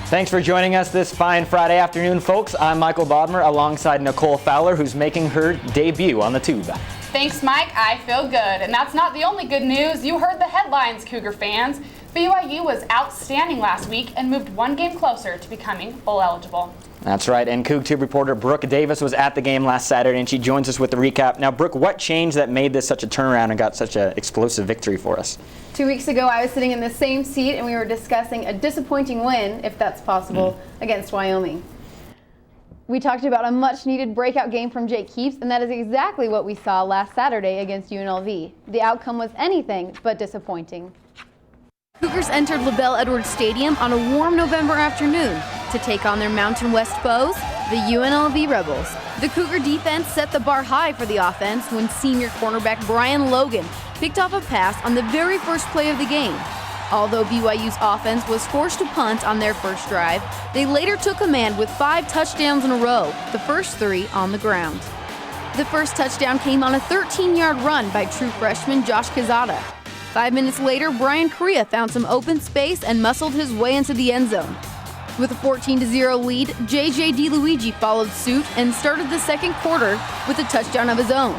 Thanks for joining us this fine Friday afternoon, folks. I'm Michael Bodmer alongside Nicole Fowler, who's making her debut on the tube. Thanks, Mike. I feel good. And that's not the only good news. You heard the headlines, Cougar fans. BYU was outstanding last week and moved one game closer to becoming bowl eligible. That's right, and CoogTube reporter Brooke Davis was at the game last Saturday, and she joins us with the recap. Now, Brooke, what changed that made this such a turnaround and got such an explosive victory for us? 2 weeks ago, I was sitting in the same seat, and we were discussing a disappointing win, if that's possible, against Wyoming. We talked about a much-needed breakout game from Jake Heaps, and that is exactly what we saw last Saturday against UNLV. The outcome was anything but disappointing. Cougars entered LaBelle Edwards Stadium on a warm November afternoon to take on their Mountain West foes, the UNLV Rebels. The Cougar defense set the bar high for the offense when senior cornerback Brian Logan picked off a pass on the very first play of the game. Although BYU's offense was forced to punt on their first drive, they later took command with 5 touchdowns in a row, the first 3 on the ground. The first touchdown came on a 13-yard run by true freshman Josh Quezada. 5 minutes later, Brian Correa found some open space and muscled his way into the end zone. With a 14-0 lead, JJ DeLuigi followed suit and started the second quarter with a touchdown of his own.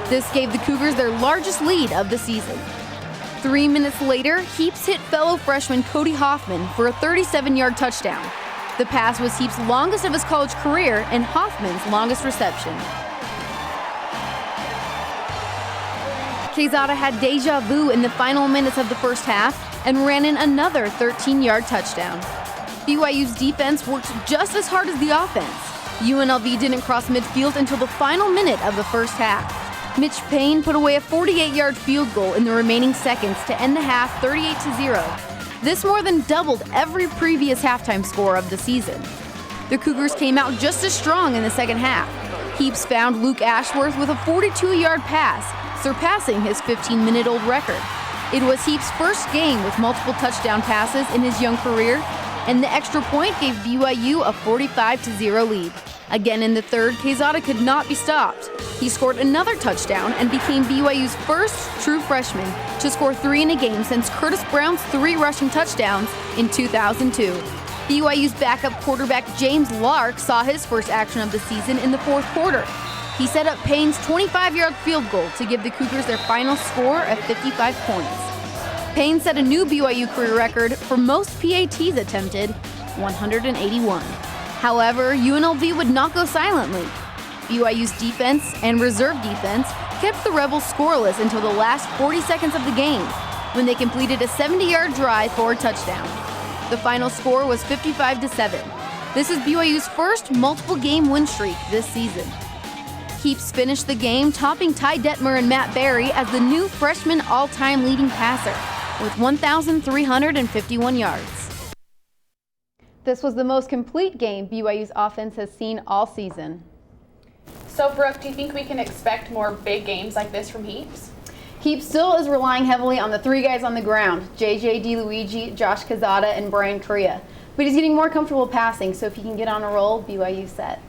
This gave the Cougars their largest lead of the season. 3 minutes later, Heaps hit fellow freshman Cody Hoffman for a 37-yard touchdown. The pass was Heaps' longest of his college career and Hoffman's longest reception. Quezada had deja vu in the final minutes of the first half and ran in another 13-yard touchdown. BYU's defense worked just as hard as the offense. UNLV didn't cross midfield until the final minute of the first half. Mitch Payne put away a 48-yard field goal in the remaining seconds to end the half 38-0. This more than doubled every previous halftime score of the season. The Cougars came out just as strong in the second half. Heaps found Luke Ashworth with a 42-yard pass, surpassing his 15-minute-old record. It was Heaps' first game with multiple touchdown passes in his young career, and the extra point gave BYU a 45-0 lead. Again in the third, Quezada could not be stopped. He scored another touchdown and became BYU's first true freshman to score 3 in a game since Curtis Brown's 3 rushing touchdowns in 2002. BYU's backup quarterback James Lark saw his first action of the season in the fourth quarter. He set up Payne's 25-yard field goal to give the Cougars their final score of 55 points. Payne set a new BYU career record for most PATs attempted, 181. However, UNLV would not go silently. BYU's defense and reserve defense kept the Rebels scoreless until the last 40 seconds of the game, when they completed a 70-yard drive for a touchdown. The final score was 55-7. This is BYU's first multiple game win streak this season. Heaps finished the game topping Ty Detmer and Matt Berry as the new freshman all-time leading passer with 1,351 yards. This was the most complete game BYU's offense has seen all season. So, Brooke, do you think we can expect more big games like this from Heaps? Heaps still is relying heavily on the 3 guys on the ground, JJ DeLuigi, Josh Quezada, and Brian Correa. But he's getting more comfortable passing, so if he can get on a roll, BYU set.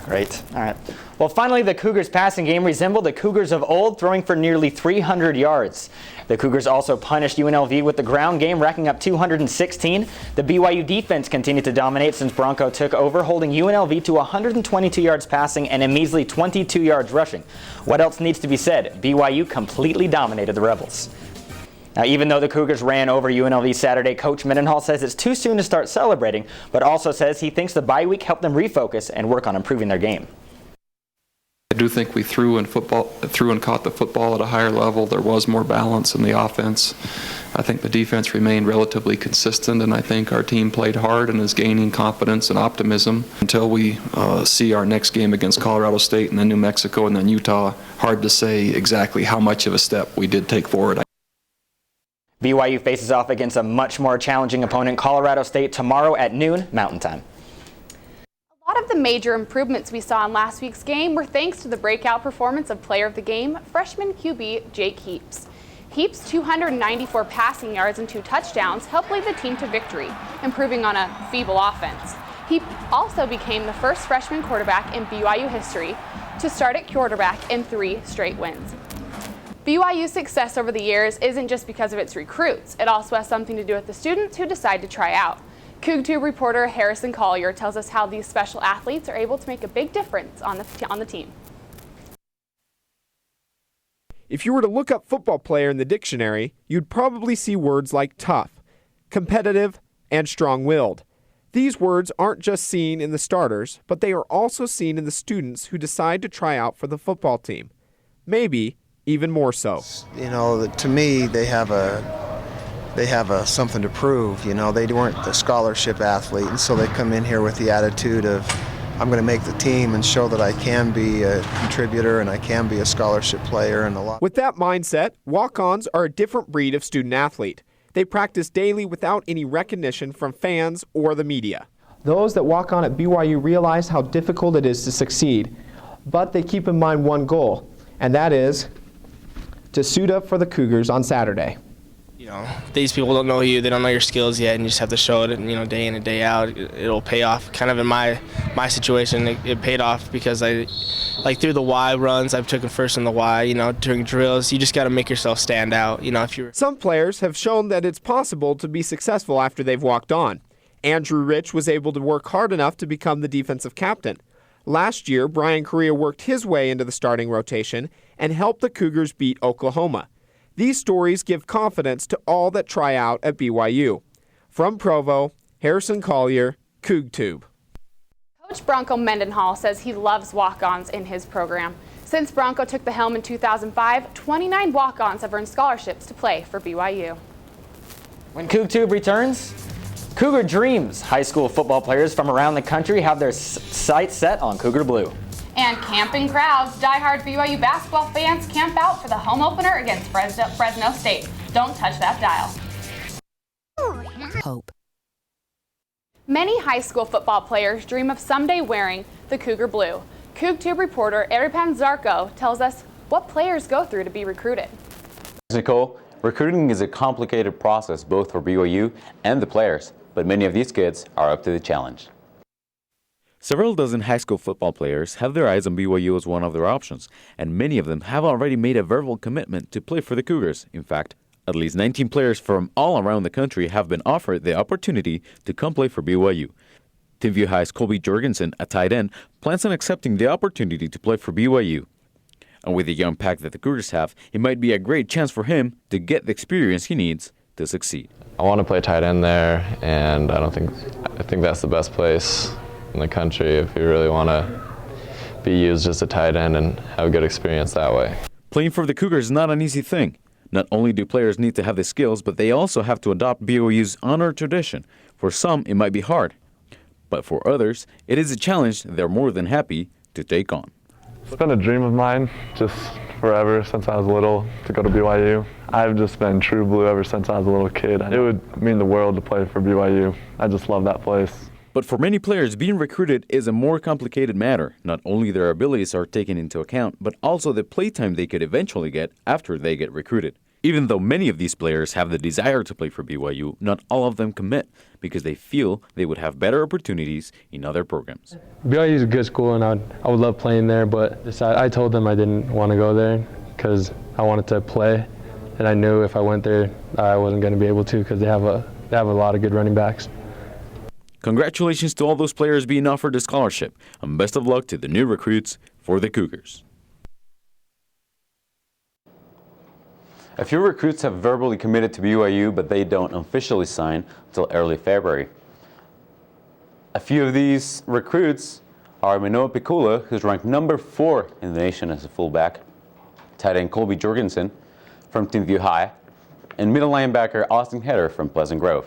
Great. All right. Well, finally, the Cougars' passing game resembled the Cougars of old, throwing for nearly 300 yards. The Cougars also punished UNLV with the ground game, racking up 216. The BYU defense continued to dominate since Bronco took over, holding UNLV to 122 yards passing and a measly 22 yards rushing. What else needs to be said? BYU completely dominated the Rebels. Now, even though the Cougars ran over UNLV Saturday, Coach Mendenhall says it's too soon to start celebrating, but also says he thinks the bye week helped them refocus and work on improving their game. I do think we threw and caught the football at a higher level. There was more balance in the offense. I think the defense remained relatively consistent, and I think our team played hard and is gaining confidence and optimism. Until we see our next game against Colorado State and then New Mexico and then Utah, hard to say exactly how much of a step we did take forward. BYU faces off against a much more challenging opponent, Colorado State, tomorrow at noon Mountain Time. A lot of the major improvements we saw in last week's game were thanks to the breakout performance of player of the game, freshman QB Jake Heaps. Heaps' 294 passing yards and 2 touchdowns helped lead the team to victory, improving on a feeble offense. He also became the first freshman quarterback in BYU history to start at quarterback in 3 straight wins. BYU's success over the years isn't just because of its recruits. It also has something to do with the students who decide to try out. CoogTube reporter Harrison Collier tells us how these special athletes are able to make a big difference on the team. If you were to look up football player in the dictionary, you'd probably see words like tough, competitive, and strong-willed. These words aren't just seen in the starters, but they are also seen in the students who decide to try out for the football team. Maybe even more so. You know, to me, they have something to prove. You know, they weren't the scholarship athlete, and so they come in here with the attitude of, I'm going to make the team and show that I can be a contributor and I can be a scholarship player and a lot. With that mindset, walk-ons are a different breed of student athlete. They practice daily without any recognition from fans or the media. Those that walk on at BYU realize how difficult it is to succeed, but they keep in mind one goal, and that is to suit up for the Cougars on Saturday. You know, these people don't know you, they don't know your skills yet, and you just have to show it, you know, day in and day out. It'll pay off. Kind of in my situation, it paid off because through the Y runs, I've taken first in the Y, you know, during drills. You just got to make yourself stand out, you know, if you're... Some players have shown that it's possible to be successful after they've walked on. Andrew Rich was able to work hard enough to become the defensive captain. Last year, Brian Correa worked his way into the starting rotation and helped the Cougars beat Oklahoma. These stories give confidence to all that try out at BYU. From Provo, Harrison Collier, CoogTube. Coach Bronco Mendenhall says he loves walk-ons in his program. Since Bronco took the helm in 2005, 29 walk-ons have earned scholarships to play for BYU. When CoogTube returns, Cougar Dreams. High school football players from around the country have their sights set on Cougar Blue. And camping crowds. Die-hard BYU basketball fans camp out for the home opener against Fresno State. Don't touch that dial. Hope. Many high school football players dream of someday wearing the Cougar Blue. CoogTube reporter Eripan Zarko tells us what players go through to be recruited. Nicole, recruiting is a complicated process both for BYU and the players, but many of these kids are up to the challenge. Several dozen high school football players have their eyes on BYU as one of their options, and many of them have already made a verbal commitment to play for the Cougars. In fact, at least 19 players from all around the country have been offered the opportunity to come play for BYU. Timpview High's Colby Jorgensen, a tight end, plans on accepting the opportunity to play for BYU. And with the young pack that the Cougars have, it might be a great chance for him to get the experience he needs to succeed. I want to play tight end there, and I think that's the best place in the country if you really want to be used as a tight end and have a good experience that way. Playing for the Cougars is not an easy thing. Not only do players need to have the skills, but they also have to adopt BYU's honor tradition. For some, it might be hard, but for others, it is a challenge they're more than happy to take on. It's been a dream of mine just forever since I was little to go to BYU. I've just been true blue ever since I was a little kid. It would mean the world to play for BYU. I just love that place. But for many players, being recruited is a more complicated matter. Not only their abilities are taken into account, but also the playtime they could eventually get after they get recruited. Even though many of these players have the desire to play for BYU, not all of them commit because they feel they would have better opportunities in other programs. BYU is a good school, and I would love playing there, but I told them I didn't want to go there because I wanted to play, and I knew if I went there, I wasn't going to be able to because they have a lot of good running backs. Congratulations to all those players being offered a scholarship, and best of luck to the new recruits for the Cougars. A few recruits have verbally committed to BYU, but they don't officially sign until early February. A few of these recruits are Manoa Pikula, who's ranked number 4 in the nation as a fullback, tight end Colby Jorgensen from Timpview High, and middle linebacker Austin Heder from Pleasant Grove.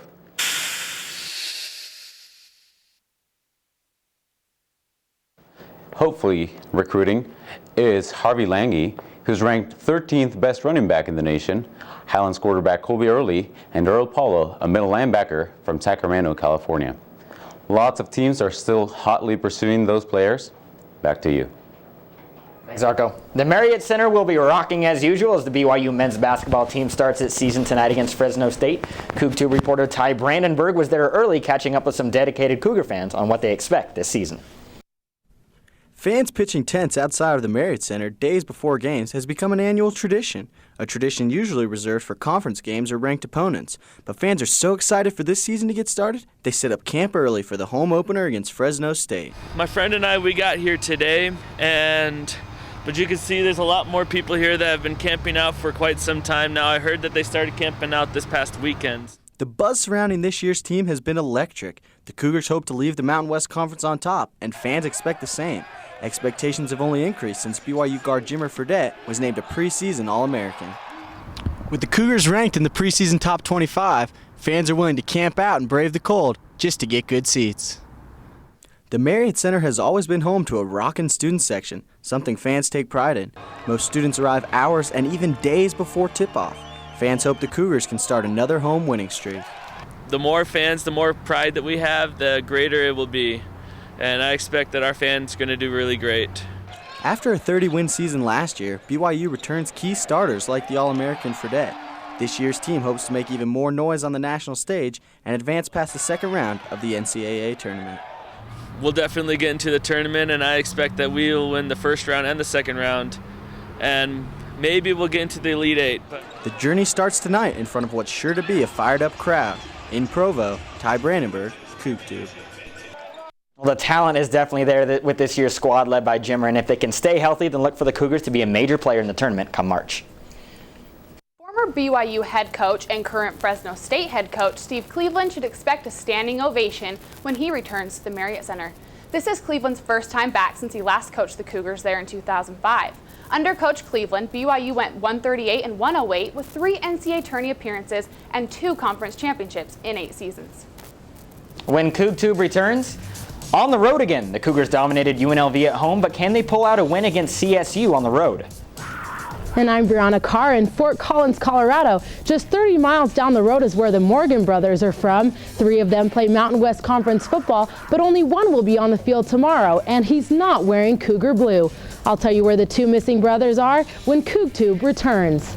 Hopefully recruiting is Harvey Lange, who's ranked 13th best running back in the nation, Highlands quarterback Colby Early, and Earl Paulo, a middle linebacker from Sacramento, California. Lots of teams are still hotly pursuing those players. Back to you. Thanks, Arco. The Marriott Center will be rocking as usual as the BYU men's basketball team starts its season tonight against Fresno State. CoogTube reporter Ty Brandenburg was there early catching up with some dedicated Cougar fans on what they expect this season. Fans pitching tents outside of the Marriott Center days before games has become an annual tradition, a tradition usually reserved for conference games or ranked opponents. But fans are so excited for this season to get started, they set up camp early for the home opener against Fresno State. My friend and I, we got here today, but you can see there's a lot more people here that have been camping out for quite some time now. I heard that they started camping out this past weekend. The buzz surrounding this year's team has been electric. The Cougars hope to leave the Mountain West Conference on top, and fans expect the same. Expectations have only increased since BYU guard Jimmer Fredette was named a preseason All-American. With the Cougars ranked in the preseason top 25, fans are willing to camp out and brave the cold just to get good seats. The Marriott Center has always been home to a rockin' student section, something fans take pride in. Most students arrive hours and even days before tip-off. Fans hope the Cougars can start another home winning streak. The more fans, the more pride that we have, the greater it will be. And I expect that our fans are going to do really great. After a 30-win season last year, BYU returns key starters like the All-American Fredette. This year's team hopes to make even more noise on the national stage and advance past the second round of the NCAA tournament. We'll definitely get into the tournament, and I expect that we will win the first round and the second round. And maybe we'll get into the Elite Eight. The journey starts tonight in front of what's sure to be a fired-up crowd. In Provo, Ty Brandenburg, CoogTube. Well, the talent is definitely there with this year's squad led by Jimmer, and if they can stay healthy, then look for the Cougars to be a major player in the tournament come March. Former BYU head coach and current Fresno State head coach Steve Cleveland should expect a standing ovation when he returns to the Marriott Center. This is Cleveland's first time back since he last coached the Cougars there in 2005. Under Coach Cleveland, BYU went 138 and 108 with 3 NCAA tourney appearances and 2 conference championships in 8 seasons. When CoogTube returns, on the road again, the Cougars dominated UNLV at home, but can they pull out a win against CSU on the road? And I'm Brianna Carr in Fort Collins, Colorado. Just 30 miles down the road is where the Morgan brothers are from. 3 of them play Mountain West Conference football, but only one will be on the field tomorrow, and he's not wearing Cougar blue. I'll tell you where the 2 missing brothers are when CoogTube returns.